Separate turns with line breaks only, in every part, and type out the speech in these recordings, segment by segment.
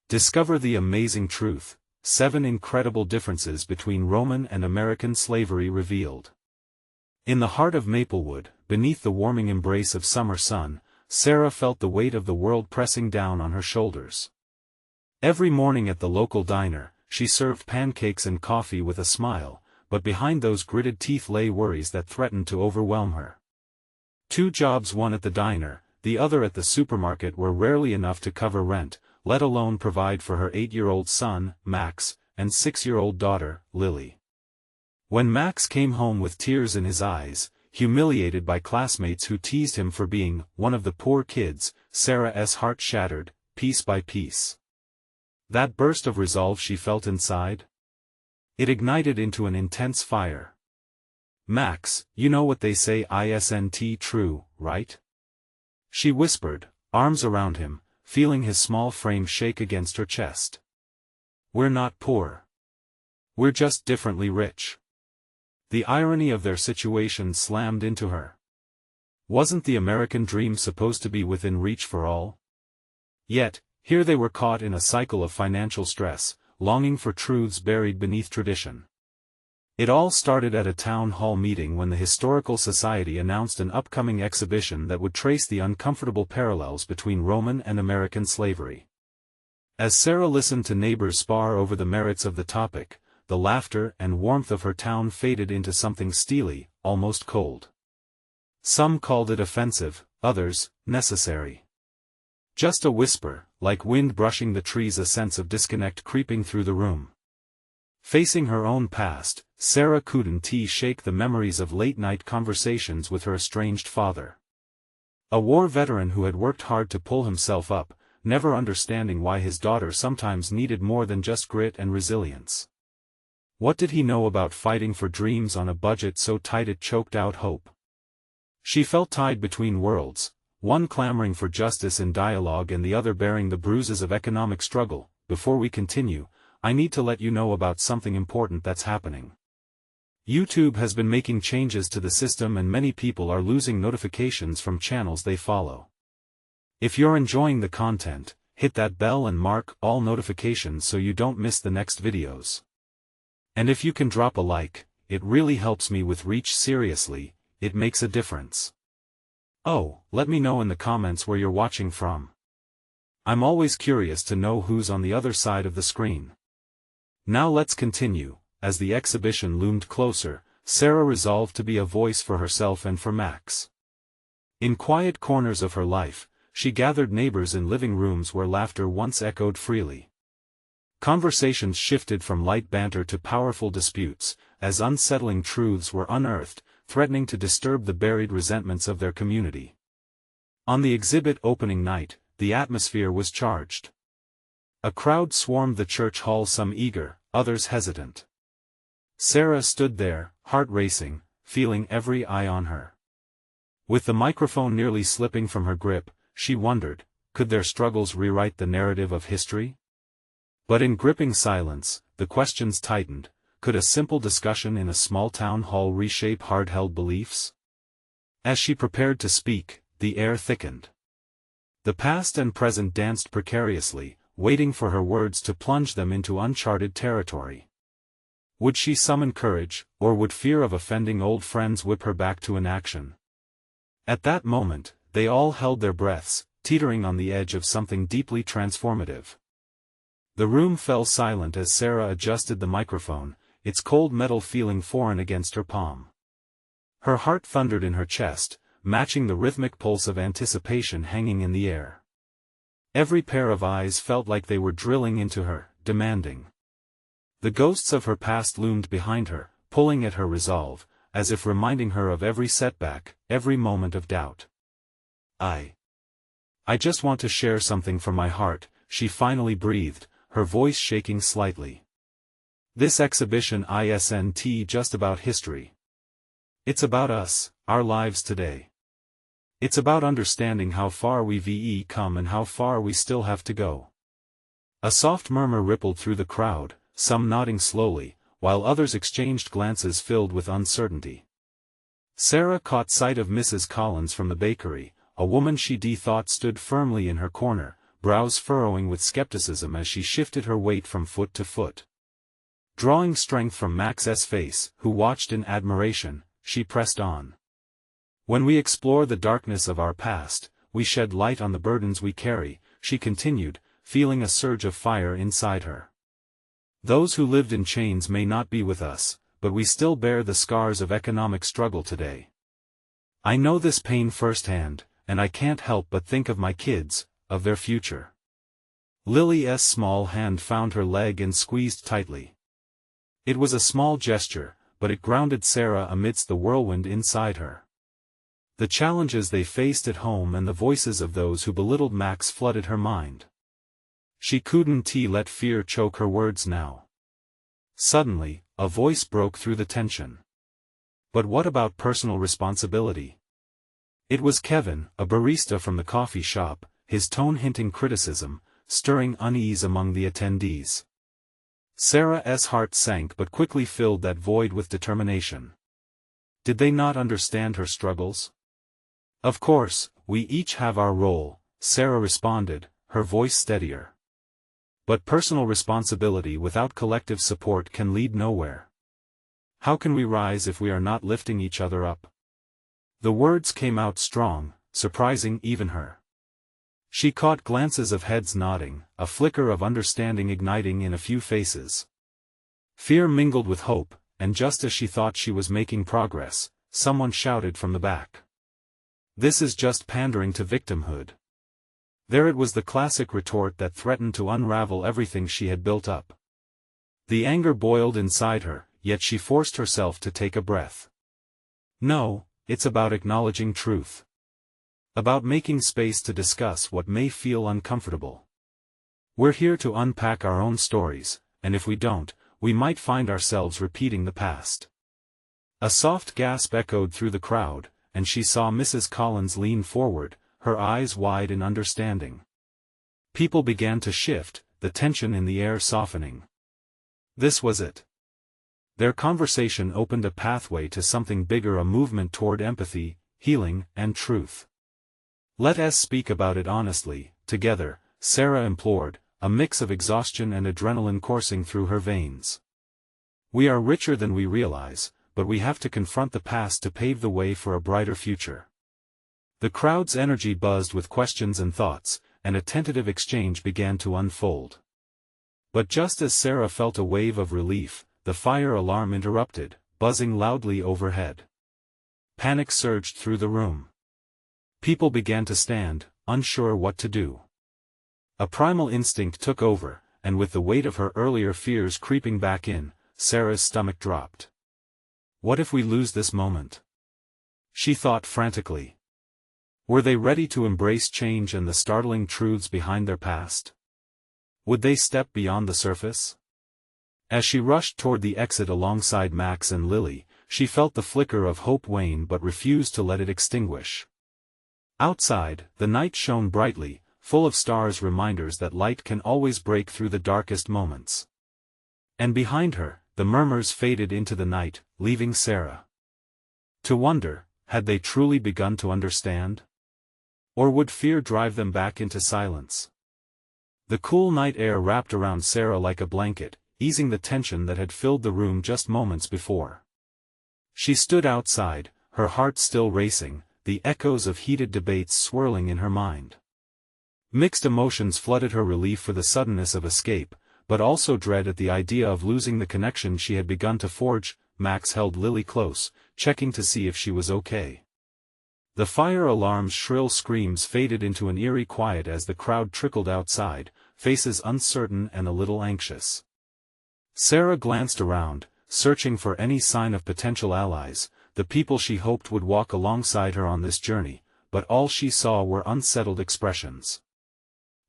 Discover the amazing truth, 7 incredible differences between Roman and American slavery revealed. In the heart of Maplewood, beneath the warming embrace of summer sun, Sarah felt the weight of the world pressing down on her shoulders. Every morning at the local diner, she served pancakes and coffee with a smile, but behind those gritted teeth lay worries that threatened to overwhelm her. 2 jobs, one at the diner, the other at the supermarket, were rarely enough to cover rent, let alone provide for her 8-year-old son, Max, and 6-year-old daughter, Lily. When Max came home with tears in his eyes, humiliated by classmates who teased him for being one of the poor kids, Sarah's heart shattered, piece by piece. That burst of resolve she felt inside? It ignited into an intense fire. "Max, you know what they say isn't true, right?" she whispered, arms around him, feeling his small frame shake against her chest. "We're not poor. We're just differently rich." The irony of their situation slammed into her. Wasn't the American dream supposed to be within reach for all? Yet, here they were caught in a cycle of financial stress, longing for truths buried beneath tradition. It all started at a town hall meeting when the Historical Society announced an upcoming exhibition that would trace the uncomfortable parallels between Roman and American slavery. As Sarah listened to neighbors spar over the merits of the topic, the laughter and warmth of her town faded into something steely, almost cold. Some called it offensive, others, necessary. Just a whisper, like wind brushing the trees, a sense of disconnect creeping through the room. Facing her own past, Sarah couldn't shake the memories of late-night conversations with her estranged father. A war veteran who had worked hard to pull himself up, never understanding why his daughter sometimes needed more than just grit and resilience. What did he know about fighting for dreams on a budget so tight it choked out hope? She felt tied between worlds, one clamoring for justice in dialogue and the other bearing the bruises of economic struggle. Before we continue, I need to let you know about something important that's happening. YouTube has been making changes to the system and many people are losing notifications from channels they follow. If you're enjoying the content, hit that bell and mark all notifications so you don't miss the next videos. And if you can drop a like, it really helps me with reach. Seriously, it makes a difference. Oh, let me know in the comments where you're watching from. I'm always curious to know who's on the other side of the screen. Now let's continue. As the exhibition loomed closer, Sarah resolved to be a voice for herself and for Max. In quiet corners of her life, she gathered neighbors in living rooms where laughter once echoed freely. Conversations shifted from light banter to powerful disputes, as unsettling truths were unearthed, threatening to disturb the buried resentments of their community. On the exhibit opening night, the atmosphere was charged. A crowd swarmed the church hall, some eager, others hesitant. Sarah stood there, heart racing, feeling every eye on her. With the microphone nearly slipping from her grip, she wondered, could their struggles rewrite the narrative of history? But in gripping silence, the questions tightened. Could a simple discussion in a small town hall reshape hard-held beliefs? As she prepared to speak, the air thickened. The past and present danced precariously, waiting for her words to plunge them into uncharted territory. Would she summon courage, or would fear of offending old friends whip her back to inaction? At that moment, they all held their breaths, teetering on the edge of something deeply transformative. The room fell silent as Sarah adjusted the microphone, its cold metal feeling foreign against her palm. Her heart thundered in her chest, matching the rhythmic pulse of anticipation hanging in the air. Every pair of eyes felt like they were drilling into her, demanding. The ghosts of her past loomed behind her, pulling at her resolve, as if reminding her of every setback, every moment of doubt. I just want to share something from my heart, she finally breathed, her voice shaking slightly. This exhibition isn't just about history. It's about us, our lives today. It's about understanding how far we've come and how far we still have to go. A soft murmur rippled through the crowd, some nodding slowly, while others exchanged glances filled with uncertainty. Sarah caught sight of Mrs. Collins from the bakery, a woman she thought stood firmly in her corner, brows furrowing with skepticism as she shifted her weight from foot to foot. Drawing strength from Max's face, who watched in admiration, she pressed on. When we explore the darkness of our past, we shed light on the burdens we carry, she continued, feeling a surge of fire inside her. Those who lived in chains may not be with us, but we still bear the scars of economic struggle today. I know this pain firsthand, and I can't help but think of my kids, of their future. Lily's small hand found her leg and squeezed tightly. It was a small gesture, but it grounded Sarah amidst the whirlwind inside her. The challenges they faced at home and the voices of those who belittled Max flooded her mind. She couldn't let fear choke her words now. Suddenly, a voice broke through the tension. But what about personal responsibility? It was Kevin, a barista from the coffee shop, his tone hinting criticism, stirring unease among the attendees. Sarah's heart sank but quickly filled that void with determination. Did they not understand her struggles? Of course, we each have our role, Sarah responded, her voice steadier. But personal responsibility without collective support can lead nowhere. How can we rise if we are not lifting each other up? The words came out strong, surprising even her. She caught glances of heads nodding, a flicker of understanding igniting in a few faces. Fear mingled with hope, and just as she thought she was making progress, someone shouted from the back. This is just pandering to victimhood. There it was, the classic retort that threatened to unravel everything she had built up. The anger boiled inside her, yet she forced herself to take a breath. No, it's about acknowledging truth. About making space to discuss what may feel uncomfortable. We're here to unpack our own stories, and if we don't, we might find ourselves repeating the past. A soft gasp echoed through the crowd, and she saw Mrs. Collins lean forward, her eyes wide in understanding. People began to shift, the tension in the air softening. This was it. Their conversation opened a pathway to something bigger, a movement toward empathy, healing, and truth. Let us speak about it honestly, together, Sarah implored, a mix of exhaustion and adrenaline coursing through her veins. We are richer than we realize, but we have to confront the past to pave the way for a brighter future. The crowd's energy buzzed with questions and thoughts, and a tentative exchange began to unfold. But just as Sarah felt a wave of relief, the fire alarm interrupted, buzzing loudly overhead. Panic surged through the room. People began to stand, unsure what to do. A primal instinct took over, and with the weight of her earlier fears creeping back in, Sarah's stomach dropped. What if we lose this moment? She thought frantically. Were they ready to embrace change and the startling truths behind their past? Would they step beyond the surface? As she rushed toward the exit alongside Max and Lily, she felt the flicker of hope wane but refused to let it extinguish. Outside, the night shone brightly, full of stars, reminders that light can always break through the darkest moments. And behind her, the murmurs faded into the night, leaving Sarah to wonder, had they truly begun to understand? Or would fear drive them back into silence? The cool night air wrapped around Sarah like a blanket, easing the tension that had filled the room just moments before. She stood outside, her heart still racing, the echoes of heated debates swirling in her mind. Mixed emotions flooded her: relief for the suddenness of escape, but also dread at the idea of losing the connection she had begun to forge. Max held Lily close, checking to see if she was okay. The fire alarm's shrill screams faded into an eerie quiet as the crowd trickled outside, faces uncertain and a little anxious. Sarah glanced around, searching for any sign of potential allies, the people she hoped would walk alongside her on this journey, but all she saw were unsettled expressions.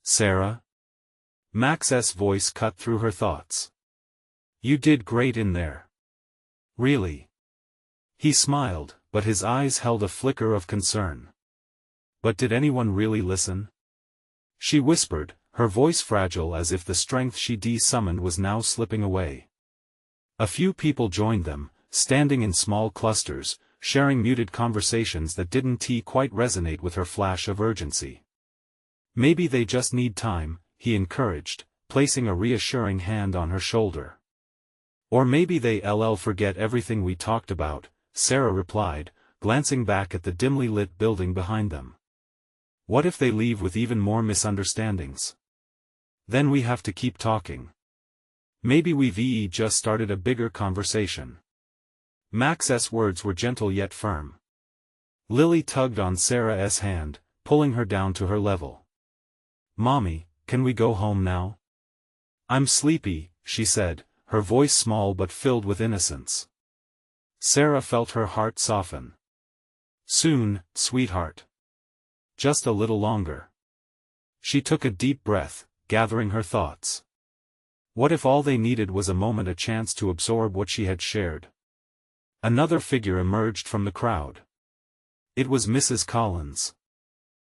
Sarah? Max's voice cut through her thoughts. You did great in there. Really? He smiled, but his eyes held a flicker of concern. But did anyone really listen? She whispered, her voice fragile as if the strength she summoned was now slipping away. A few people joined them, standing in small clusters, sharing muted conversations that didn't quite resonate with her flash of urgency. Maybe they just need time, he encouraged, placing a reassuring hand on her shoulder. Or maybe they'll forget everything we talked about, Sarah replied, glancing back at the dimly lit building behind them. What if they leave with even more misunderstandings? Then we have to keep talking. Maybe we've just started a bigger conversation. Max's words were gentle yet firm. Lily tugged on Sarah's hand, pulling her down to her level. Mommy, can we go home now? I'm sleepy, she said, her voice small but filled with innocence. Sarah felt her heart soften. Soon, sweetheart. Just a little longer. She took a deep breath, gathering her thoughts. What if all they needed was a moment, a chance to absorb what she had shared? Another figure emerged from the crowd. It was Mrs. Collins.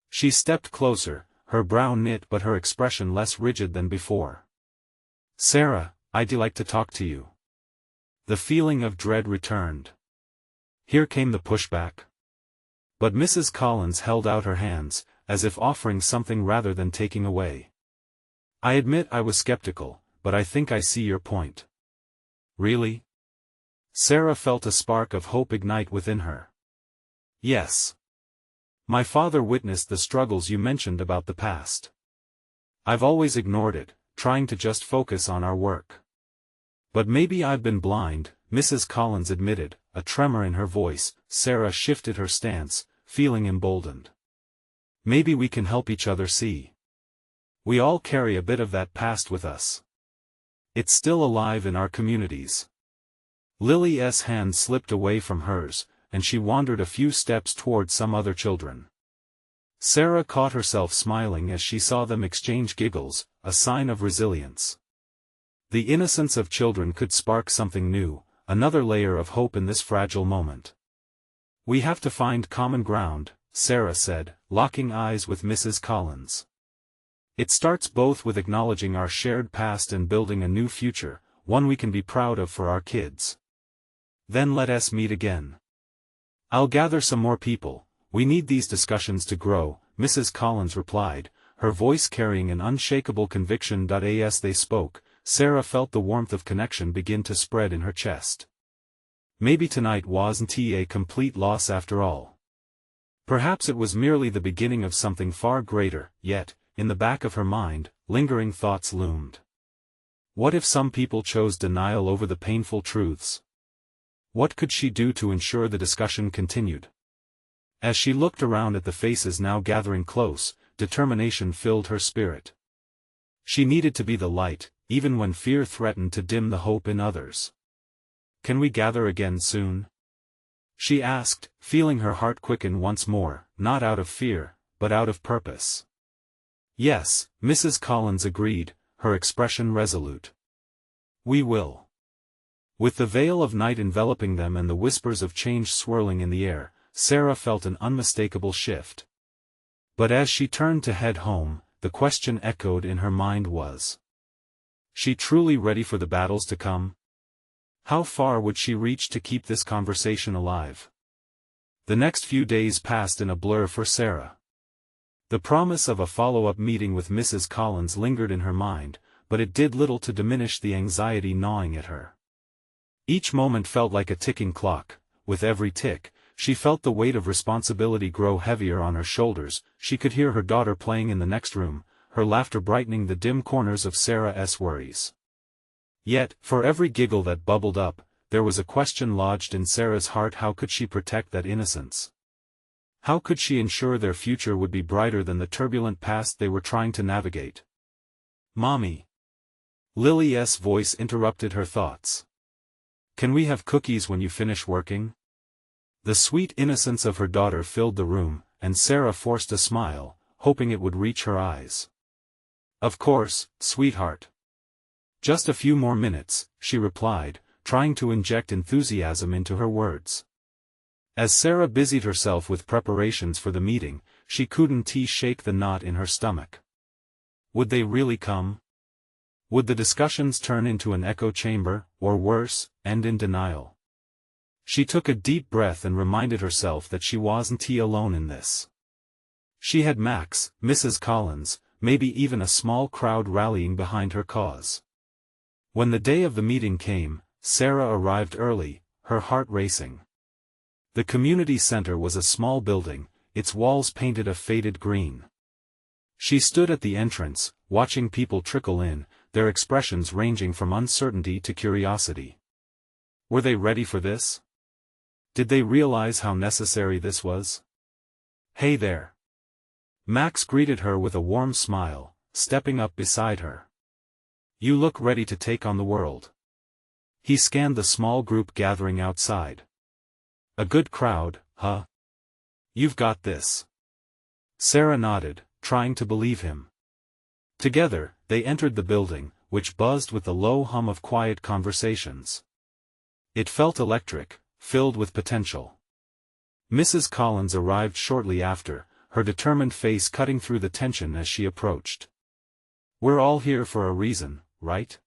She stepped closer, her brow knit but her expression less rigid than before. Sarah, I'd like to talk to you. The feeling of dread returned. Here came the pushback. But Mrs. Collins held out her hands, as if offering something rather than taking away. I admit I was skeptical, but I think I see your point. Really? Sarah felt a spark of hope ignite within her. Yes. My father witnessed the struggles you mentioned about the past. I've always ignored it, trying to just focus on our work. But maybe I've been blind, Mrs. Collins admitted, a tremor in her voice. Sarah shifted her stance, feeling emboldened. Maybe we can help each other see. We all carry a bit of that past with us. It's still alive in our communities. Lily's hand slipped away from hers, and she wandered a few steps toward some other children. Sarah caught herself smiling as she saw them exchange giggles, a sign of resilience. The innocence of children could spark something new, another layer of hope in this fragile moment. We have to find common ground, Sarah said, locking eyes with Mrs. Collins. It starts both with acknowledging our shared past and building a new future, one we can be proud of for our kids. Then let us meet again. I'll gather some more people. We need these discussions to grow, Mrs. Collins replied, her voice carrying an unshakable conviction. As they spoke, Sarah felt the warmth of connection begin to spread in her chest. Maybe tonight wasn't a complete loss after all. Perhaps it was merely the beginning of something far greater, yet, in the back of her mind, lingering thoughts loomed. What if some people chose denial over the painful truths? What could she do to ensure the discussion continued? As she looked around at the faces now gathering close, determination filled her spirit. She needed to be the light, even when fear threatened to dim the hope in others. Can we gather again soon? She asked, feeling her heart quicken once more, not out of fear, but out of purpose. Yes, Mrs. Collins agreed, her expression resolute. We will. With the veil of night enveloping them and the whispers of change swirling in the air, Sarah felt an unmistakable shift. But as she turned to head home, the question echoed in her mind: was she truly ready for the battles to come? How far would she reach to keep this conversation alive? The next few days passed in a blur for Sarah. The promise of a follow-up meeting with Mrs. Collins lingered in her mind, but it did little to diminish the anxiety gnawing at her. Each moment felt like a ticking clock. With every tick, she felt the weight of responsibility grow heavier on her shoulders. She could hear her daughter playing in the next room, her laughter brightening the dim corners of Sarah's worries. Yet, for every giggle that bubbled up, there was a question lodged in Sarah's heart: how could she protect that innocence? How could she ensure their future would be brighter than the turbulent past they were trying to navigate? Mommy. Lily's voice interrupted her thoughts. Can we have cookies when you finish working? The sweet innocence of her daughter filled the room, and Sarah forced a smile, hoping it would reach her eyes. Of course, sweetheart. Just a few more minutes, she replied, trying to inject enthusiasm into her words. As Sarah busied herself with preparations for the meeting, she couldn't shake the knot in her stomach. Would they really come? Would the discussions turn into an echo chamber, or worse, end in denial? She took a deep breath and reminded herself that she wasn't alone in this. She had Max, Mrs. Collins, maybe even a small crowd rallying behind her cause. When the day of the meeting came, Sarah arrived early, her heart racing. The community center was a small building, its walls painted a faded green. She stood at the entrance, watching people trickle in, their expressions ranging from uncertainty to curiosity. Were they ready for this? Did they realize how necessary this was? "Hey there." Max greeted her with a warm smile, stepping up beside her. "You look ready to take on the world." He scanned the small group gathering outside. "A good crowd, huh? You've got this." Sarah nodded, trying to believe him. Together, they entered the building, which buzzed with the low hum of quiet conversations. It felt electric, filled with potential. Mrs. Collins arrived shortly after, her determined face cutting through the tension as she approached. "We're all here for a reason, right?"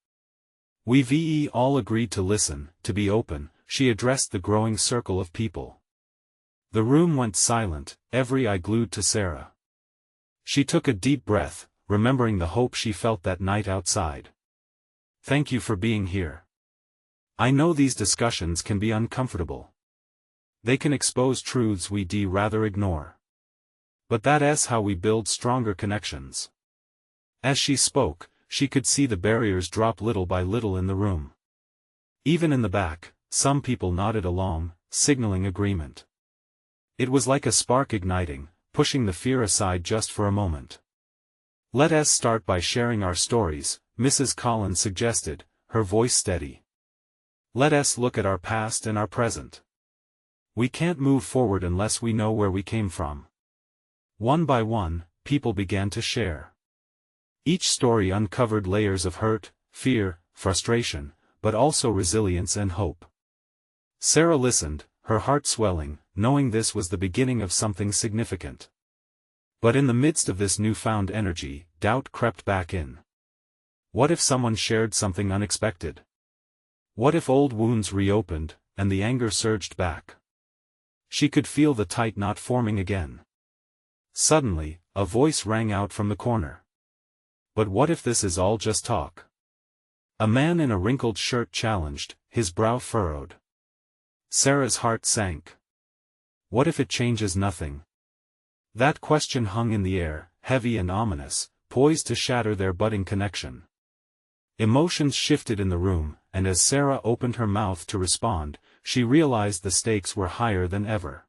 We've all agreed to listen, to be open, she addressed the growing circle of people. The room went silent, every eye glued to Sarah. She took a deep breath, remembering the hope she felt that night outside. "Thank you for being here. I know these discussions can be uncomfortable. They can expose truths we'd rather ignore. But that's how we build stronger connections." As she spoke, she could see the barriers drop little by little in the room. Even in the back, some people nodded along, signaling agreement. It was like a spark igniting, pushing the fear aside just for a moment. "Let us start by sharing our stories," Mrs. Collins suggested, her voice steady. "Let us look at our past and our present. We can't move forward unless we know where we came from." One by one, people began to share. Each story uncovered layers of hurt, fear, frustration, but also resilience and hope. Sarah listened, her heart swelling, knowing this was the beginning of something significant. But in the midst of this newfound energy, doubt crept back in. What if someone shared something unexpected? What if old wounds reopened, and the anger surged back? She could feel the tight knot forming again. Suddenly, a voice rang out from the corner. "But what if this is all just talk?" A man in a wrinkled shirt challenged, his brow furrowed. Sarah's heart sank. What if it changes nothing? That question hung in the air, heavy and ominous, poised to shatter their budding connection. Emotions shifted in the room, and as Sarah opened her mouth to respond, she realized the stakes were higher than ever.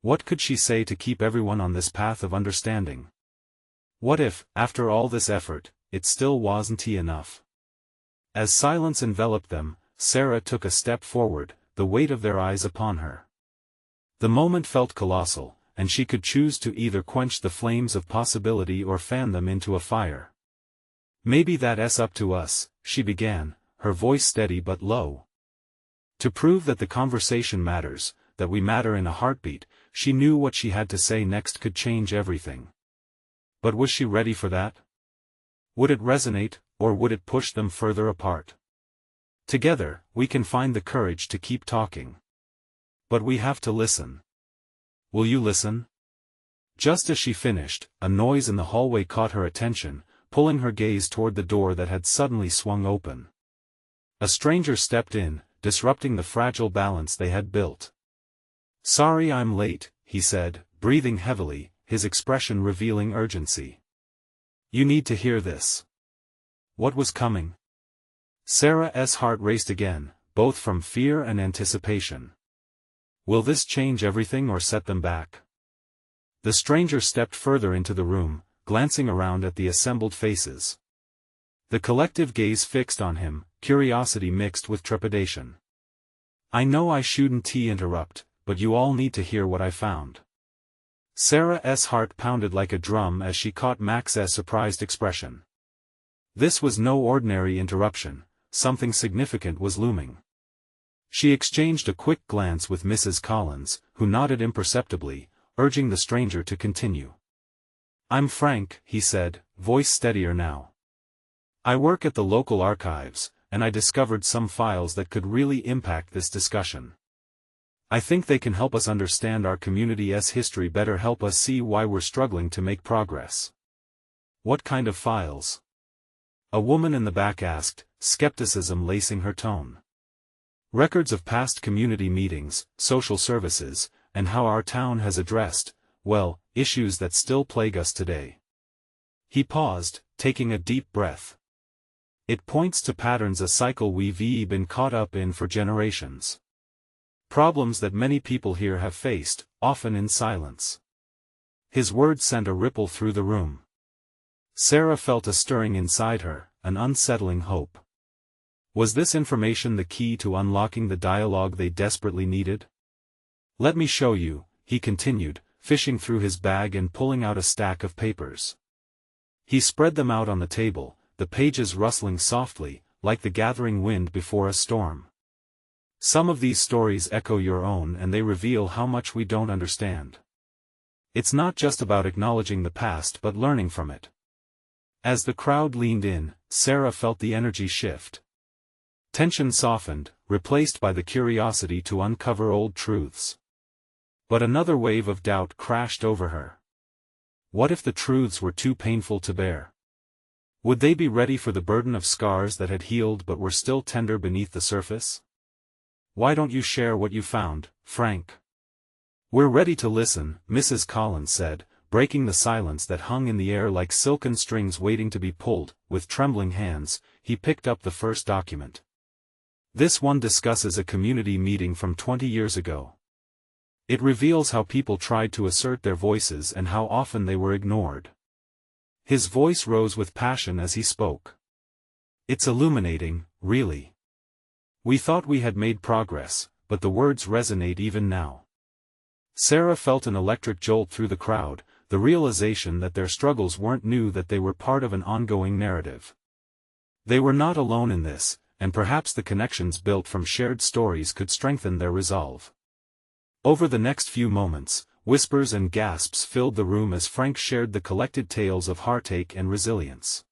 What could she say to keep everyone on this path of understanding? What if, after all this effort, it still wasn't enough? As silence enveloped them, Sarah took a step forward, the weight of their eyes upon her. The moment felt colossal, and she could choose to either quench the flames of possibility or fan them into a fire. "Maybe that's up to us," she began, her voice steady but low. To prove that the conversation matters, that we matter in a heartbeat, she knew what she had to say next could change everything. But was she ready for that? Would it resonate, or would it push them further apart? Together, we can find the courage to keep talking. But we have to listen. Will you listen? Just as she finished, a noise in the hallway caught her attention, pulling her gaze toward the door that had suddenly swung open. A stranger stepped in, disrupting the fragile balance they had built. "Sorry I'm late," he said, breathing heavily, his expression revealing urgency. "You need to hear this." What was coming? Sarah's heart raced again, both from fear and anticipation. Will this change everything or set them back? The stranger stepped further into the room, glancing around at the assembled faces. The collective gaze fixed on him, curiosity mixed with trepidation. "I know I shouldn't interrupt, but you all need to hear what I found." Sarah's heart pounded like a drum as she caught Max's surprised expression. This was no ordinary interruption, something significant was looming. She exchanged a quick glance with Mrs. Collins, who nodded imperceptibly, urging the stranger to continue. "I'm Frank," he said, voice steadier now. "I work at the local archives, and I discovered some files that could really impact this discussion. I think they can help us understand our community's history better, help us see why we're struggling to make progress. What kind of files? A woman in the back asked, skepticism lacing her tone. Records of past community meetings, social services, and how our town has addressed, well, issues that still plague us today. He paused, taking a deep breath. It points to patterns, a cycle we've been caught up in for generations. Problems that many people here have faced, often in silence. His words sent a ripple through the room. Sarah felt a stirring inside her, an unsettling hope. Was this information the key to unlocking the dialogue they desperately needed? Let me show you, he continued, fishing through his bag and pulling out a stack of papers. He spread them out on the table, the pages rustling softly, like the gathering wind before a storm. Some of these stories echo your own, and they reveal how much we don't understand. It's not just about acknowledging the past but learning from it. As the crowd leaned in, Sarah felt the energy shift. Tension softened, replaced by the curiosity to uncover old truths. But another wave of doubt crashed over her. What if the truths were too painful to bear? Would they be ready for the burden of scars that had healed but were still tender beneath the surface? Why don't you share what you found, Frank? We're ready to listen, Mrs. Collins said, breaking the silence that hung in the air like silken strings waiting to be pulled. With trembling hands, he picked up the first document. This one discusses a community meeting from 20 years ago. It reveals how people tried to assert their voices and how often they were ignored. His voice rose with passion as he spoke. It's illuminating, really. We thought we had made progress, but the words resonate even now. Sarah felt an electric jolt through the crowd, the realization that their struggles weren't new, that they were part of an ongoing narrative. They were not alone in this, and perhaps the connections built from shared stories could strengthen their resolve. Over the next few moments, whispers and gasps filled the room as Frank shared the collected tales of heartache and resilience.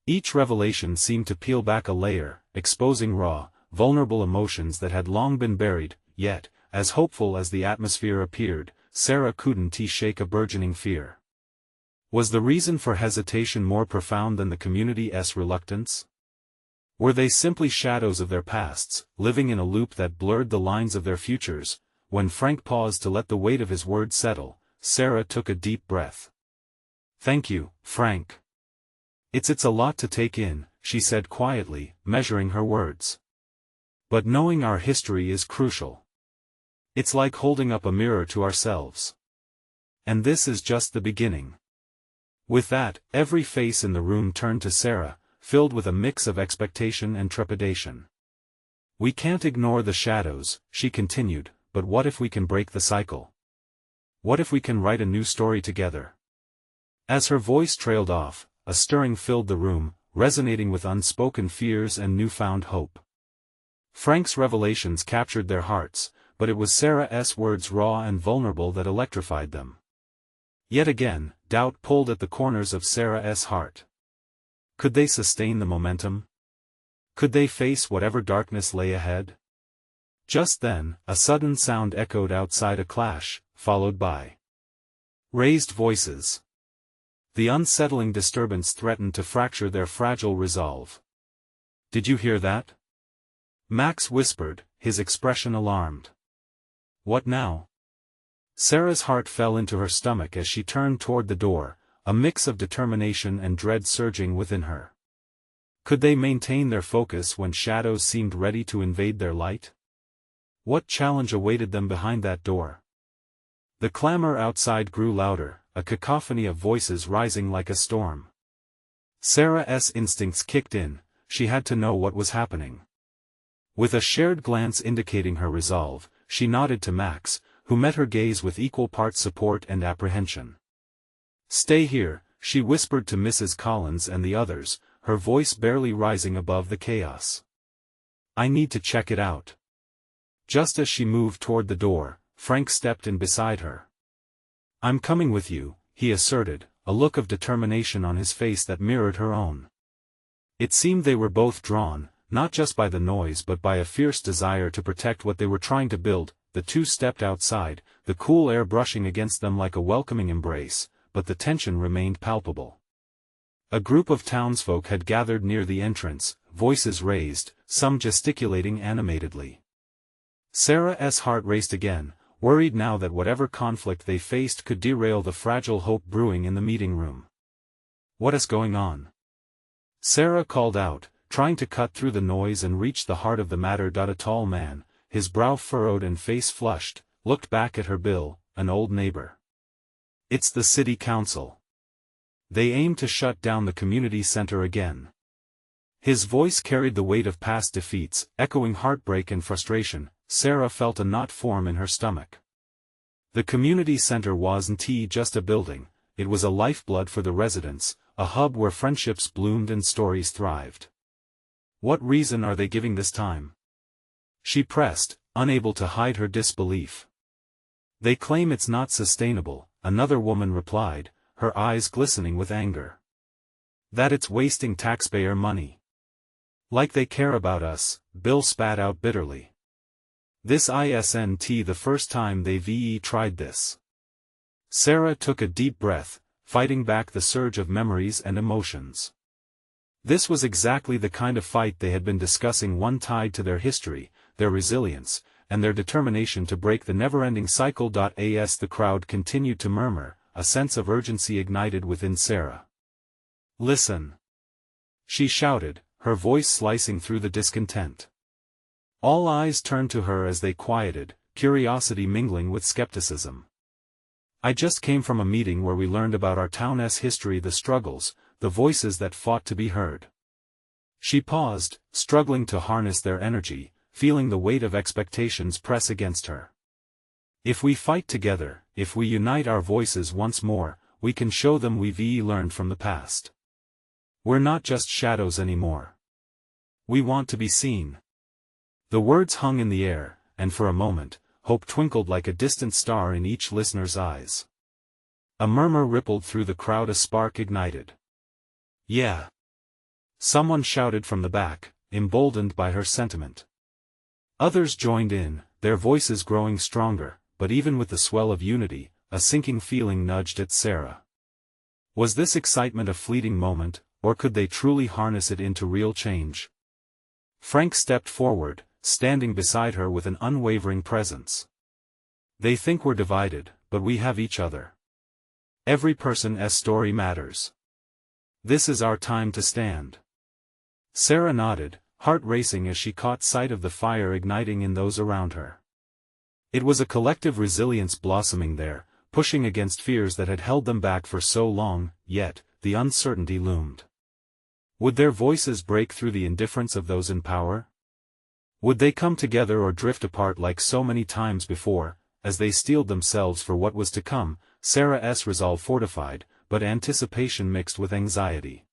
Each revelation seemed to peel back a layer, exposing raw, vulnerable emotions that had long been buried, yet, as hopeful as the atmosphere appeared, Sarah couldn't shake a burgeoning fear. Was the reason for hesitation more profound than the community's reluctance? Were they simply shadows of their pasts, living in a loop that blurred the lines of their futures? When Frank paused to let the weight of his words settle, Sarah took a deep breath. Thank you, Frank. It's a lot to take in, she said quietly, measuring her words. But knowing our history is crucial. It's like holding up a mirror to ourselves. And this is just the beginning. With that, every face in the room turned to Sarah, filled with a mix of expectation and trepidation. We can't ignore the shadows, she continued, but what if we can break the cycle? What if we can write a new story together? As her voice trailed off, a stirring filled the room, resonating with unspoken fears and newfound hope. Frank's revelations captured their hearts, but it was Sarah's words, raw and vulnerable, that electrified them. Yet again, doubt pulled at the corners of Sarah's heart. Could they sustain the momentum? Could they face whatever darkness lay ahead? Just then, a sudden sound echoed outside, a clash, followed by raised voices. The unsettling disturbance threatened to fracture their fragile resolve. Did you hear that? Max whispered, his expression alarmed. What now? Sarah's heart fell into her stomach as she turned toward the door, a mix of determination and dread surging within her. Could they maintain their focus when shadows seemed ready to invade their light? What challenge awaited them behind that door? The clamor outside grew louder, a cacophony of voices rising like a storm. Sarah's instincts kicked in, she had to know what was happening. With a shared glance indicating her resolve, she nodded to Max, who met her gaze with equal parts support and apprehension. Stay here, she whispered to Mrs. Collins and the others, her voice barely rising above the chaos. I need to check it out. Just as she moved toward the door, Frank stepped in beside her. I'm coming with you, he asserted, a look of determination on his face that mirrored her own. It seemed they were both drawn, not just by the noise but by a fierce desire to protect what they were trying to build, the two stepped outside, the cool air brushing against them like a welcoming embrace, but the tension remained palpable. A group of townsfolk had gathered near the entrance, voices raised, some gesticulating animatedly. Sarah's heart raced again, worried now that whatever conflict they faced could derail the fragile hope brewing in the meeting room. "What is going on?" Sarah called out, trying to cut through the noise and reach the heart of the matter. A tall man, his brow furrowed and face flushed, looked back at her. Bill, an old neighbor. "It's the city council. They aim to shut down the community center again." His voice carried the weight of past defeats, echoing heartbreak and frustration. Sarah felt a knot form in her stomach. The community center wasn't just a building, it was a lifeblood for the residents, a hub where friendships bloomed and stories thrived. "What reason are they giving this time?" she pressed, unable to hide her disbelief. "They claim it's not sustainable," another woman replied, her eyes glistening with anger. "That it's wasting taxpayer money. Like they care about us," Bill spat out bitterly. "This isn't the first time they've tried this." Sarah took a deep breath, fighting back the surge of memories and emotions. This was exactly the kind of fight they had been discussing, one tied to their history, their resilience, and their determination to break the never-ending cycle. As the crowd continued to murmur, a sense of urgency ignited within Sarah. "Listen!" she shouted, her voice slicing through the discontent. All eyes turned to her as they quieted, curiosity mingling with skepticism. "I just came from a meeting where we learned about our town's history, the struggles, the voices that fought to be heard." She paused, struggling to harness their energy, feeling the weight of expectations press against her. "If we fight together, if we unite our voices once more, we can show them we've learned from the past. We're not just shadows anymore. We want to be seen." The words hung in the air, and for a moment, hope twinkled like a distant star in each listener's eyes. A murmur rippled through the crowd, a spark ignited. "Yeah!" someone shouted from the back, emboldened by her sentiment. Others joined in, their voices growing stronger, but even with the swell of unity, a sinking feeling nudged at Sarah. Was this excitement a fleeting moment, or could they truly harness it into real change? Frank stepped forward, standing beside her with an unwavering presence. "They think we're divided, but we have each other. Every person's story matters. This is our time to stand." Sarah nodded, heart racing as she caught sight of the fire igniting in those around her. It was a collective resilience blossoming there, pushing against fears that had held them back for so long, yet, the uncertainty loomed. Would their voices break through the indifference of those in power? Would they come together or drift apart like so many times before? As they steeled themselves for what was to come, Sarah's resolve fortified, but anticipation mixed with anxiety.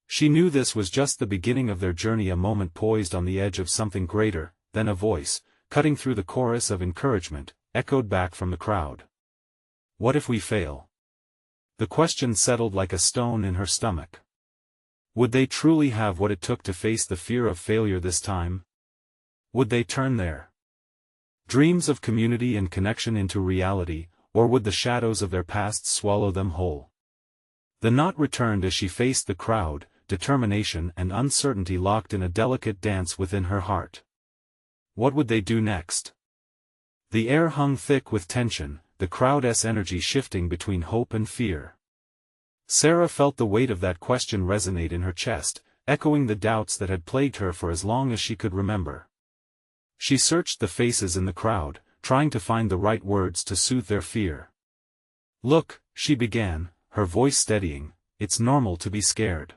She knew this was just the beginning of their journey, a moment poised on the edge of something greater. Then a voice, cutting through the chorus of encouragement, echoed back from the crowd. "What if we fail?" The question settled like a stone in her stomach. Would they truly have what it took to face the fear of failure this time? Would they turn their dreams of community and connection into reality, or would the shadows of their past swallow them whole? The knot returned as she faced the crowd, determination and uncertainty locked in a delicate dance within her heart. What would they do next? The air hung thick with tension, the crowd's energy shifting between hope and fear. Sarah felt the weight of that question resonate in her chest, echoing the doubts that had plagued her for as long as she could remember. She searched the faces in the crowd, trying to find the right words to soothe their fear. "Look," she began, her voice steadying, "it's normal to be scared.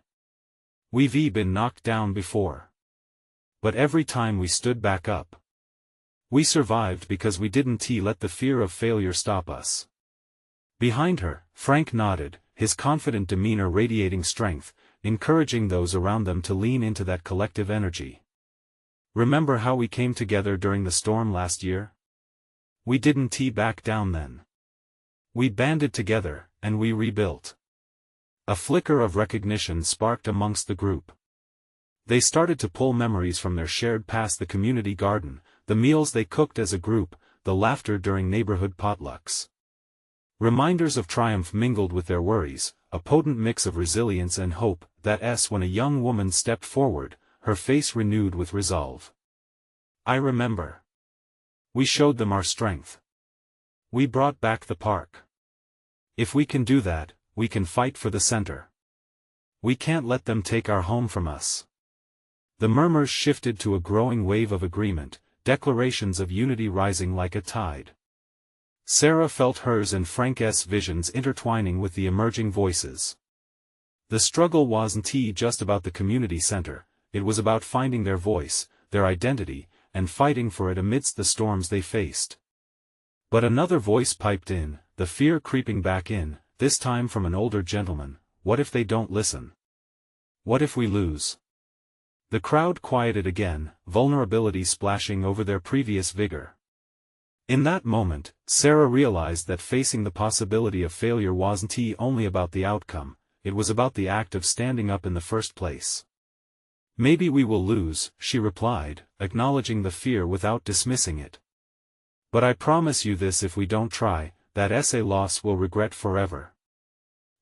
We've been knocked down before. But every time we stood back up. We survived because we didn't let the fear of failure stop us." Behind her, Frank nodded, his confident demeanor radiating strength, encouraging those around them to lean into that collective energy. "Remember how we came together during the storm last year? We didn't back down then. We banded together, and we rebuilt." A flicker of recognition sparked amongst the group. They started to pull memories from their shared past, the community garden, the meals they cooked as a group, the laughter during neighborhood potlucks. Reminders of triumph mingled with their worries, a potent mix of resilience and hope, when a young woman stepped forward, her face renewed with resolve. I remember. We showed them our strength. We brought back the park. If we can do that, we can fight for the center. We can't let them take our home from us. The murmurs shifted to a growing wave of agreement, declarations of unity rising like a tide. Sarah felt hers and Frank's visions intertwining with the emerging voices. The struggle wasn't just about the community center, it was about finding their voice, their identity, and fighting for it amidst the storms they faced. But another voice piped in, the fear creeping back in, this time from an older gentleman. What if they don't listen? What if we lose? The crowd quieted again, vulnerability splashing over their previous vigor. In that moment, Sarah realized that facing the possibility of failure wasn't only about the outcome, it was about the act of standing up in the first place. Maybe we will lose, she replied, acknowledging the fear without dismissing it. But I promise you this: if we don't try, that loss we'll regret forever.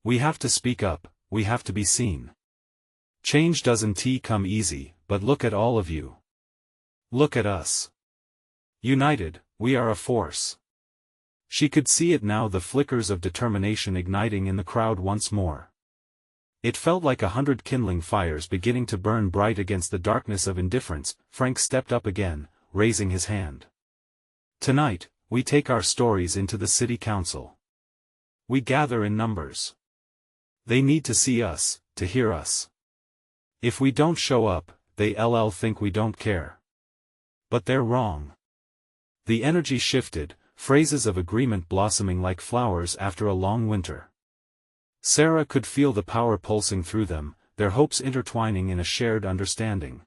We have to speak up, we have to be seen. Change doesn't come easy, but look at all of you. Look at us. United, we are a force. She could see it now, the flickers of determination igniting in the crowd once more. It felt like 100 kindling fires beginning to burn bright against the darkness of indifference. Frank stepped up again, raising his hand. Tonight, we take our stories into the city council. We gather in numbers. They need to see us, to hear us. If we don't show up, they'll think we don't care. But they're wrong. The energy shifted, phrases of agreement blossoming like flowers after a long winter. Sarah could feel the power pulsing through them, their hopes intertwining in a shared understanding.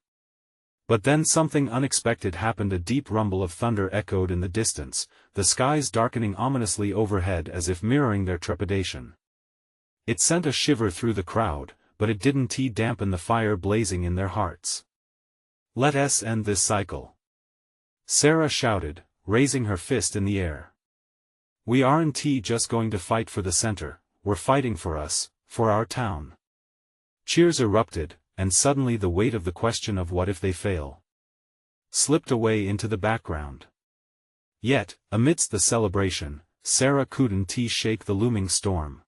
But then something unexpected happened. A deep rumble of thunder echoed in the distance, the skies darkening ominously overhead as if mirroring their trepidation. It sent a shiver through the crowd, but it didn't dampen the fire blazing in their hearts. Let us end this cycle. Sarah shouted, raising her fist in the air. We aren't just going to fight for the center, we're fighting for us, for our town. Cheers erupted, and suddenly the weight of the question of what if they fail slipped away into the background. Yet, amidst the celebration, Sarah couldn't shake the looming storm.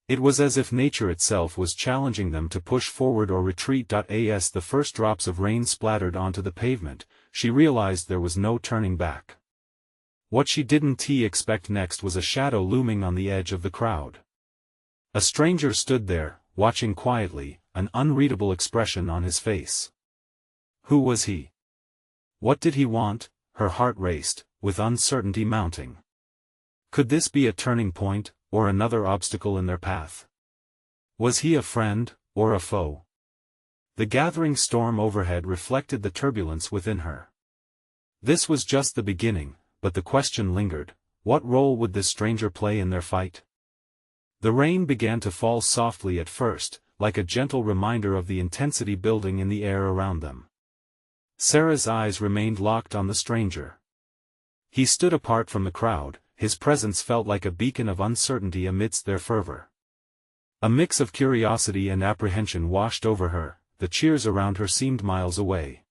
It was as if nature itself was challenging them to push forward or retreat. As the first drops of rain splattered onto the pavement, she realized there was no turning back. What she didn't expect next was a shadow looming on the edge of the crowd. A stranger stood there, watching quietly, an unreadable expression on his face. Who was he? What did he want? Her heart raced, with uncertainty mounting. Could this be a turning point, or another obstacle in their path? Was he a friend, or a foe? The gathering storm overhead reflected the turbulence within her. This was just the beginning, but the question lingered: what role would this stranger play in their fight? The rain began to fall softly at first, like a gentle reminder of the intensity building in the air around them. Sarah's eyes remained locked on the stranger. He stood apart from the crowd, his presence felt like a beacon of uncertainty amidst their fervor. A mix of curiosity and apprehension washed over her, the cheers around her seemed miles away.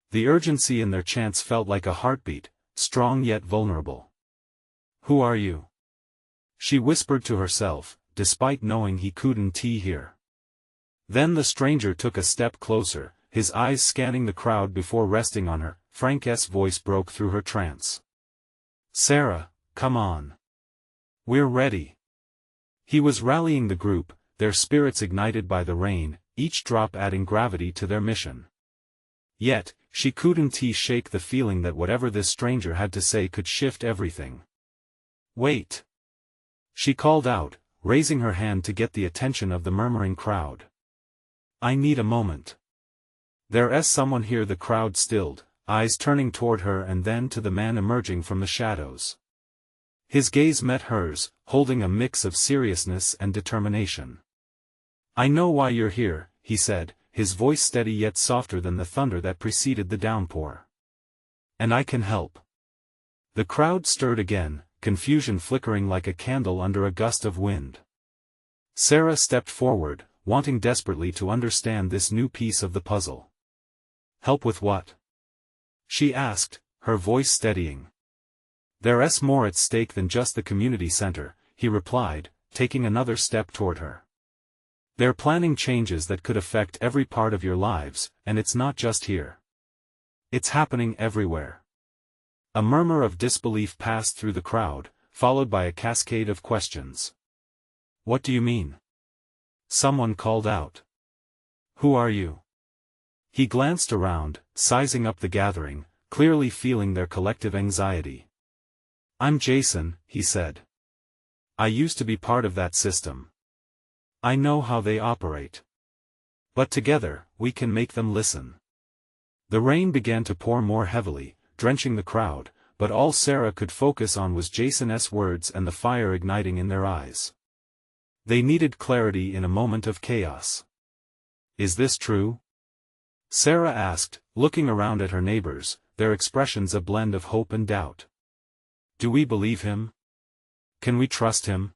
The urgency in their chants felt like a heartbeat, strong yet vulnerable. Who are you? She whispered to herself, despite knowing he couldn't hear. Then the stranger took a step closer, his eyes scanning the crowd before resting on her. Frank's voice broke through her trance. Sarah, come on. We're ready. He was rallying the group, their spirits ignited by the rain, each drop adding gravity to their mission. Yet, she couldn't shake the feeling that whatever this stranger had to say could shift everything. Wait. She called out, raising her hand to get the attention of the murmuring crowd. I need a moment. There's someone here. The crowd stilled, eyes turning toward her and then to the man emerging from the shadows. His gaze met hers, holding a mix of seriousness and determination. I know why you're here, he said, his voice steady yet softer than the thunder that preceded the downpour. And I can help. The crowd stirred again, confusion flickering like a candle under a gust of wind. Sarah stepped forward, wanting desperately to understand this new piece of the puzzle. "Help with what?" she asked, her voice steadying. "There's more at stake than just the community center," he replied, taking another step toward her. "They're planning changes that could affect every part of your lives, and it's not just here. It's happening everywhere." A murmur of disbelief passed through the crowd, followed by a cascade of questions. "What do you mean?" someone called out. "Who are you?" He glanced around, sizing up the gathering, clearly feeling their collective anxiety. "I'm Jason," he said. "I used to be part of that system. I know how they operate. But together, we can make them listen." The rain began to pour more heavily, drenching the crowd, but all Sarah could focus on was Jason's words and the fire igniting in their eyes. They needed clarity in a moment of chaos. "Is this true?" Sarah asked, looking around at her neighbors, their expressions a blend of hope and doubt. "Do we believe him? Can we trust him?"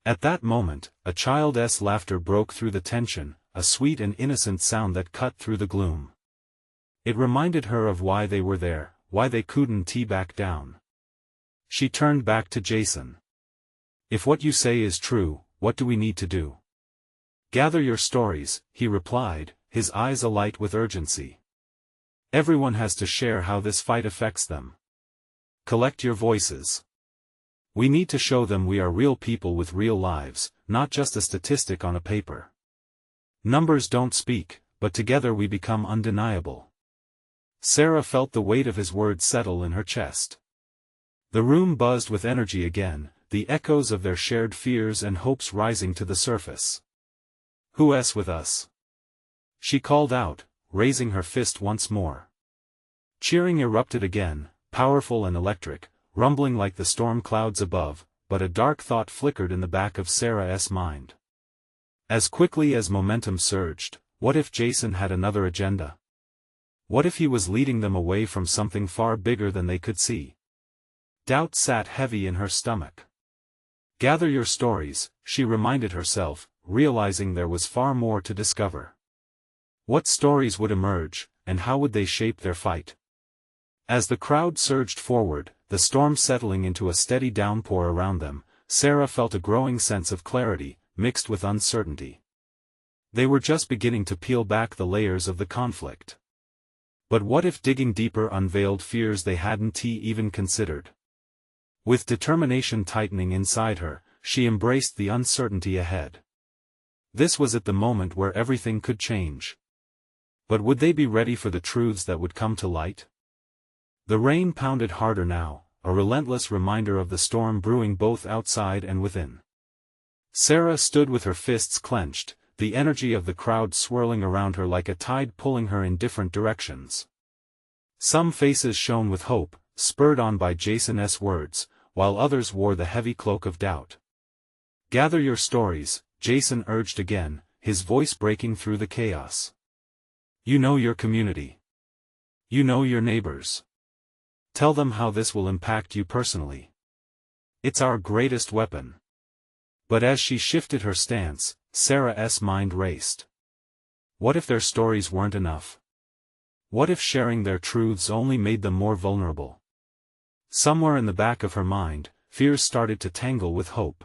At that moment, a child's laughter broke through the tension, a sweet and innocent sound that cut through the gloom. It reminded her of why they were there, why they couldn't back down. She turned back to Jason. "If what you say is true, what do we need to do?" "Gather your stories," he replied, his eyes alight with urgency. "Everyone has to share how this fight affects them. Collect your voices. We need to show them we are real people with real lives, not just a statistic on a paper. Numbers don't speak, but together we become undeniable." Sarah felt the weight of his words settle in her chest. The room buzzed with energy again, the echoes of their shared fears and hopes rising to the surface. "Who's with us?" she called out, raising her fist once more. Cheering erupted again, powerful and electric, rumbling like the storm clouds above, but a dark thought flickered in the back of Sarah's mind. As quickly as momentum surged, what if Jason had another agenda? What if he was leading them away from something far bigger than they could see? Doubt sat heavy in her stomach. "Gather your stories," she reminded herself, realizing there was far more to discover. What stories would emerge, and how would they shape their fight? As the crowd surged forward, the storm settling into a steady downpour around them, Sarah felt a growing sense of clarity, mixed with uncertainty. They were just beginning to peel back the layers of the conflict. But what if digging deeper unveiled fears they hadn't even considered? With determination tightening inside her, she embraced the uncertainty ahead. This was at the moment where everything could change. But would they be ready for the truths that would come to light? The rain pounded harder now, a relentless reminder of the storm brewing both outside and within. Sarah stood with her fists clenched, the energy of the crowd swirling around her like a tide pulling her in different directions. Some faces shone with hope, spurred on by Jason's words, while others wore the heavy cloak of doubt. "Gather your stories," Jason urged again, his voice breaking through the chaos. "You know your community. You know your neighbors. Tell them how this will impact you personally. It's our greatest weapon." But as she shifted her stance, Sarah's mind raced. What if their stories weren't enough? What if sharing their truths only made them more vulnerable? Somewhere in the back of her mind, fears started to tangle with hope.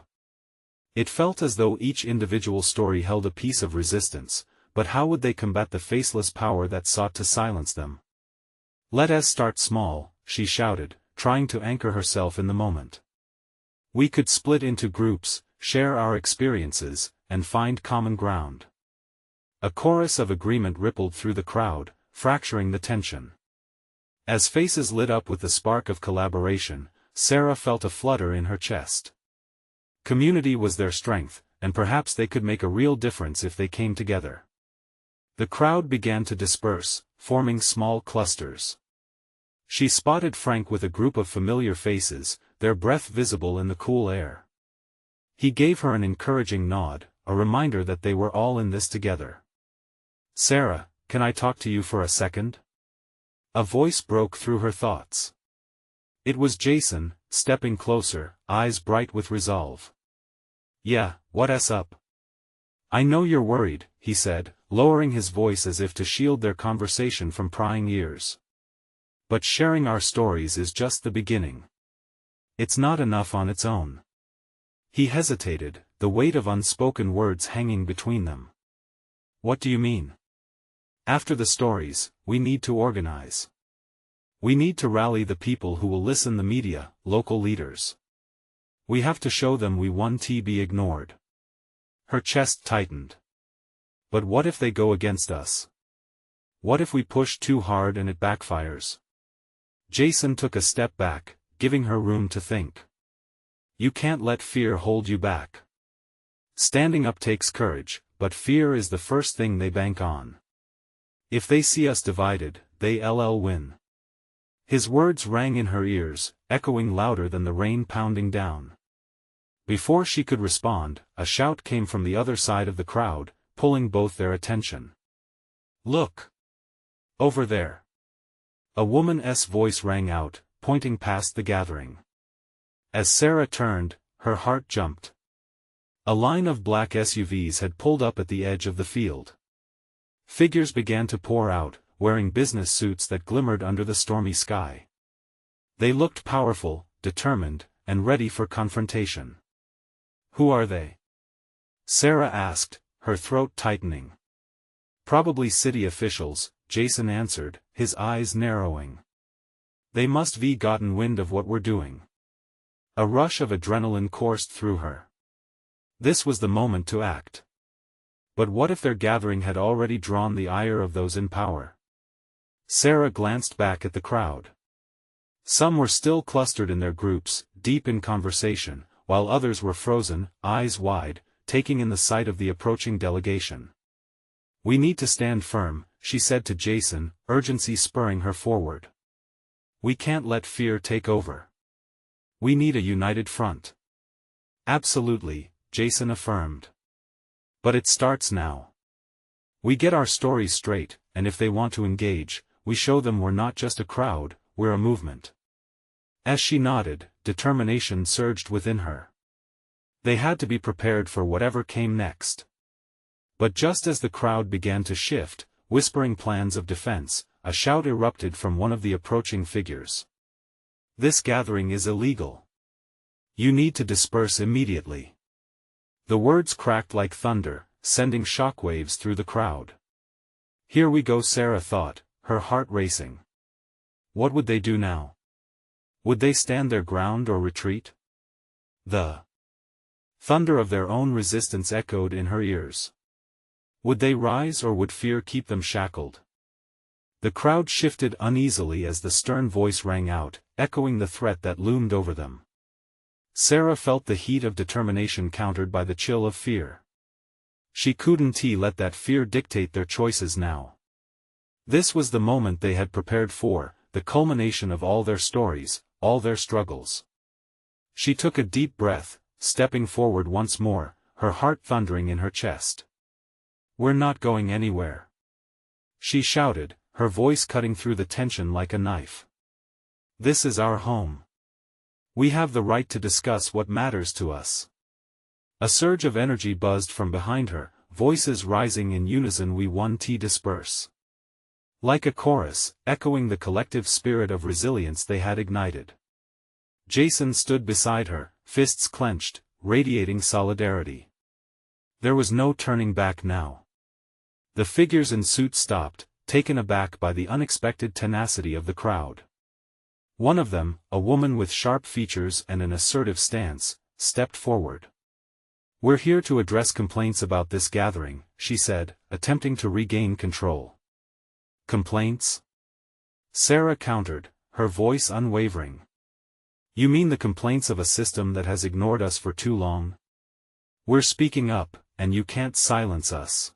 It felt as though each individual story held a piece of resistance, but how would they combat the faceless power that sought to silence them? "Let us start small," she shouted, trying to anchor herself in the moment. "We could split into groups, share our experiences, and find common ground." A chorus of agreement rippled through the crowd, fracturing the tension. As faces lit up with the spark of collaboration, Sarah felt a flutter in her chest. Community was their strength, and perhaps they could make a real difference if they came together. The crowd began to disperse, forming small clusters. She spotted Frank with a group of familiar faces, their breath visible in the cool air. He gave her an encouraging nod, a reminder that they were all in this together. "Sarah, can I talk to you for a second?" A voice broke through her thoughts. It was Jason, stepping closer, eyes bright with resolve. "Yeah, what's up? I know you're worried," he said, lowering his voice as if to shield their conversation from prying ears. "But sharing our stories is just the beginning. It's not enough on its own." He hesitated, the weight of unspoken words hanging between them. "What do you mean?" "After the stories, we need to organize. We need to rally the people who will listen, the media, local leaders. We have to show them we won't be ignored." Her chest tightened. "But what if they go against us? What if we push too hard and it backfires?" Jason took a step back, giving her room to think. "You can't let fear hold you back. Standing up takes courage, but fear is the first thing they bank on. If they see us divided, they'll win." His words rang in her ears, echoing louder than the rain pounding down. Before she could respond, a shout came from the other side of the crowd, pulling both their attention. "Look! Over there!" A woman's voice rang out, pointing past the gathering. As Sarah turned, her heart jumped. A line of black SUVs had pulled up at the edge of the field. Figures began to pour out, wearing business suits that glimmered under the stormy sky. They looked powerful, determined, and ready for confrontation. "Who are they?" Sarah asked, her throat tightening. "Probably city officials," Jason answered, his eyes narrowing. "They must have gotten wind of what we're doing." A rush of adrenaline coursed through her. This was the moment to act. But what if their gathering had already drawn the ire of those in power? Sarah glanced back at the crowd. Some were still clustered in their groups, deep in conversation, while others were frozen, eyes wide, taking in the sight of the approaching delegation. "We need to stand firm," she said to Jason, urgency spurring her forward. "We can't let fear take over. We need a united front." "Absolutely," Jason affirmed. "But it starts now. We get our stories straight, and if they want to engage, we show them we're not just a crowd, we're a movement." As she nodded, determination surged within her. They had to be prepared for whatever came next. But just as the crowd began to shift, whispering plans of defense, a shout erupted from one of the approaching figures. "This gathering is illegal. You need to disperse immediately." The words cracked like thunder, sending shockwaves through the crowd. Here we go, Sarah thought, her heart racing. What would they do now? Would they stand their ground or retreat? The thunder of their own resistance echoed in her ears. Would they rise or would fear keep them shackled? The crowd shifted uneasily as the stern voice rang out, echoing the threat that loomed over them. Sarah felt the heat of determination countered by the chill of fear. She couldn't let that fear dictate their choices now. This was the moment they had prepared for, the culmination of all their stories, all their struggles. She took a deep breath, stepping forward once more, her heart thundering in her chest. "We're not going anywhere," she shouted, her voice cutting through the tension like a knife. "This is our home. We have the right to discuss what matters to us." A surge of energy buzzed from behind her, voices rising in unison. "We won't disperse." Like a chorus, echoing the collective spirit of resilience they had ignited. Jason stood beside her, fists clenched, radiating solidarity. There was no turning back now. The figures in suits stopped, taken aback by the unexpected tenacity of the crowd. One of them, a woman with sharp features and an assertive stance, stepped forward. "We're here to address complaints about this gathering," she said, attempting to regain control. "Complaints?" Sarah countered, her voice unwavering. "You mean the complaints of a system that has ignored us for too long? We're speaking up, and you can't silence us."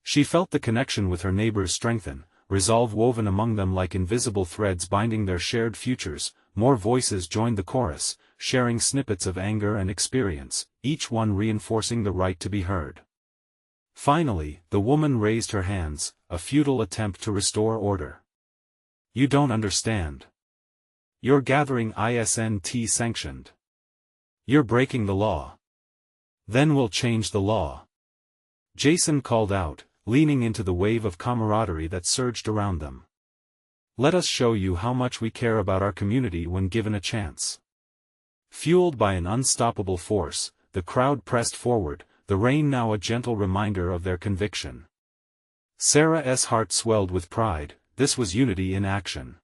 She felt the connection with her neighbors strengthen, resolve woven among them like invisible threads binding their shared futures. More voices joined the chorus, sharing snippets of anger and experience, each one reinforcing the right to be heard. Finally, the woman raised her hands, a futile attempt to restore order. "You don't understand. You're gathering ISNT sanctioned. You're breaking the law. Then we'll change the law. Jason called out, leaning into the wave of camaraderie that surged around them. Let us show you how much we care about our community when given a chance. Fueled by an unstoppable force, the crowd pressed forward, the rain now a gentle reminder of their conviction. Sarah's heart swelled with pride. This was unity in action.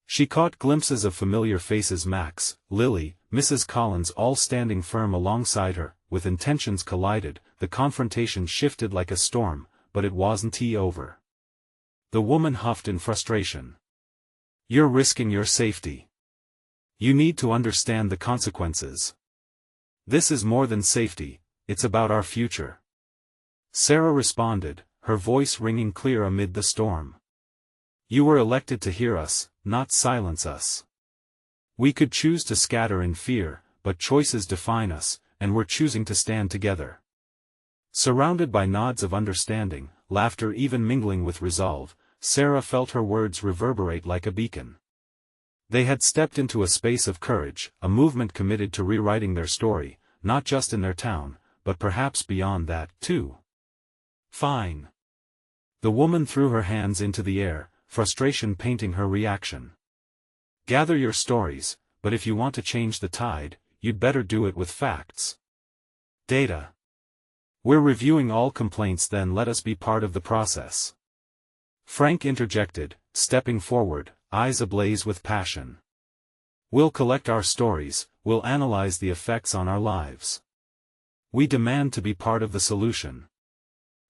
She caught glimpses of familiar faces: Max, Lily, Mrs. Collins, all standing firm alongside her. With intentions collided, the confrontation shifted like a storm, but it wasn't over. The woman huffed in frustration. You're risking your safety. You need to understand the consequences. This is more than safety, it's about our future. Sarah responded, her voice ringing clear amid the storm. You were elected to hear us, not silence us. We could choose to scatter in fear, but choices define us, and we're choosing to stand together. Surrounded by nods of understanding, laughter even mingling with resolve, Sarah felt her words reverberate like a beacon. They had stepped into a space of courage, a movement committed to rewriting their story, not just in their town, but perhaps beyond that, too. Fine. The woman threw her hands into the air, frustration painting her reaction. Gather your stories, but if you want to change the tide, you'd better do it with facts. Data. We're reviewing all complaints, then let us be part of the process. Frank interjected, stepping forward, eyes ablaze with passion. We'll collect our stories, we'll analyze the effects on our lives. We demand to be part of the solution.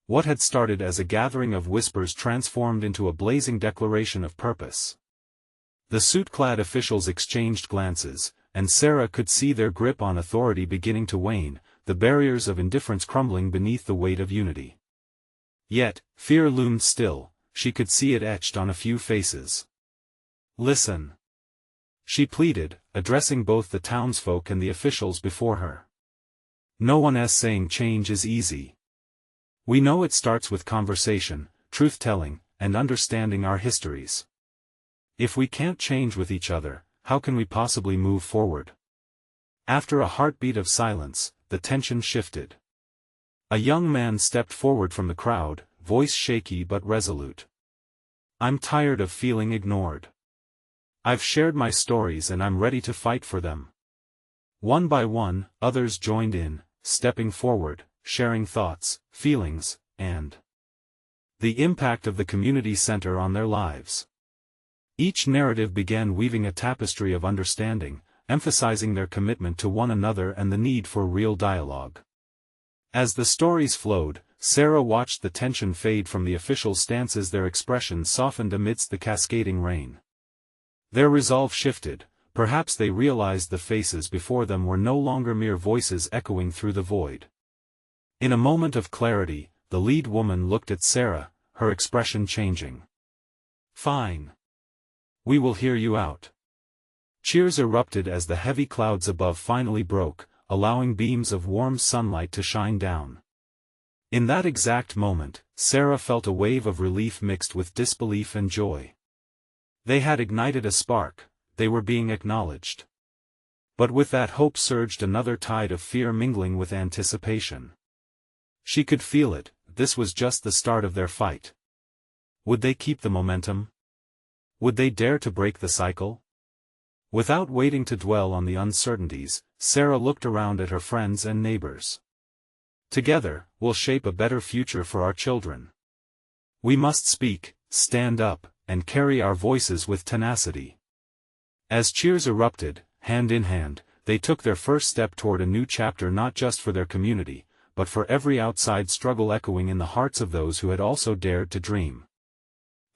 What had started as a gathering of whispers transformed into a blazing declaration of purpose. The suit-clad officials exchanged glances, and Sarah could see their grip on authority beginning to wane, the barriers of indifference crumbling beneath the weight of unity. Yet, fear loomed still, she could see it etched on a few faces. Listen. She pleaded, addressing both the townsfolk and the officials before her. No one is saying change is easy. We know it starts with conversation, truth-telling, and understanding our histories. If we can't change with each other, how can we possibly move forward? After a heartbeat of silence, the tension shifted. A young man stepped forward from the crowd, voice shaky but resolute. I'm tired of feeling ignored. I've shared my stories and I'm ready to fight for them. One by one, others joined in, stepping forward, sharing thoughts, feelings, and the impact of the community center on their lives. Each narrative began weaving a tapestry of understanding, emphasizing their commitment to one another and the need for real dialogue. As the stories flowed, Sarah watched the tension fade from the officials' stances, their expressions softened amidst the cascading rain. Their resolve shifted, perhaps they realized the faces before them were no longer mere voices echoing through the void. In a moment of clarity, the lead woman looked at Sarah, her expression changing. Fine. We will hear you out. Cheers erupted as the heavy clouds above finally broke, allowing beams of warm sunlight to shine down. In that exact moment, Sarah felt a wave of relief mixed with disbelief and joy. They had ignited a spark, they were being acknowledged. But with that hope surged another tide of fear mingling with anticipation. She could feel it, this was just the start of their fight. Would they keep the momentum? Would they dare to break the cycle? Without waiting to dwell on the uncertainties, Sarah looked around at her friends and neighbors. Together, we'll shape a better future for our children. We must speak, stand up, and carry our voices with tenacity. As cheers erupted, hand in hand, they took their first step toward a new chapter, not just for their community, but for every outside struggle echoing in the hearts of those who had also dared to dream.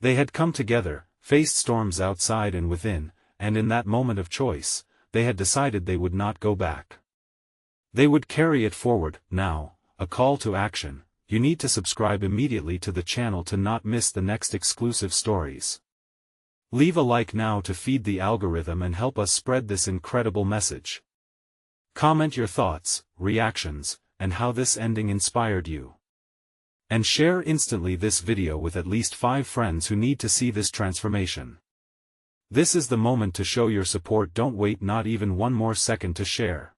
They had come together, faced storms outside and within, and in that moment of choice, they had decided they would not go back. They would carry it forward. Now, a call to action: you need to subscribe immediately to the channel to not miss the next exclusive stories. Leave a like now to feed the algorithm and help us spread this incredible message. Comment your thoughts, reactions, and how this ending inspired you. And share instantly this video with at least 5 friends who need to see this transformation. This is the moment to show your support. Don't wait not even one more second to share.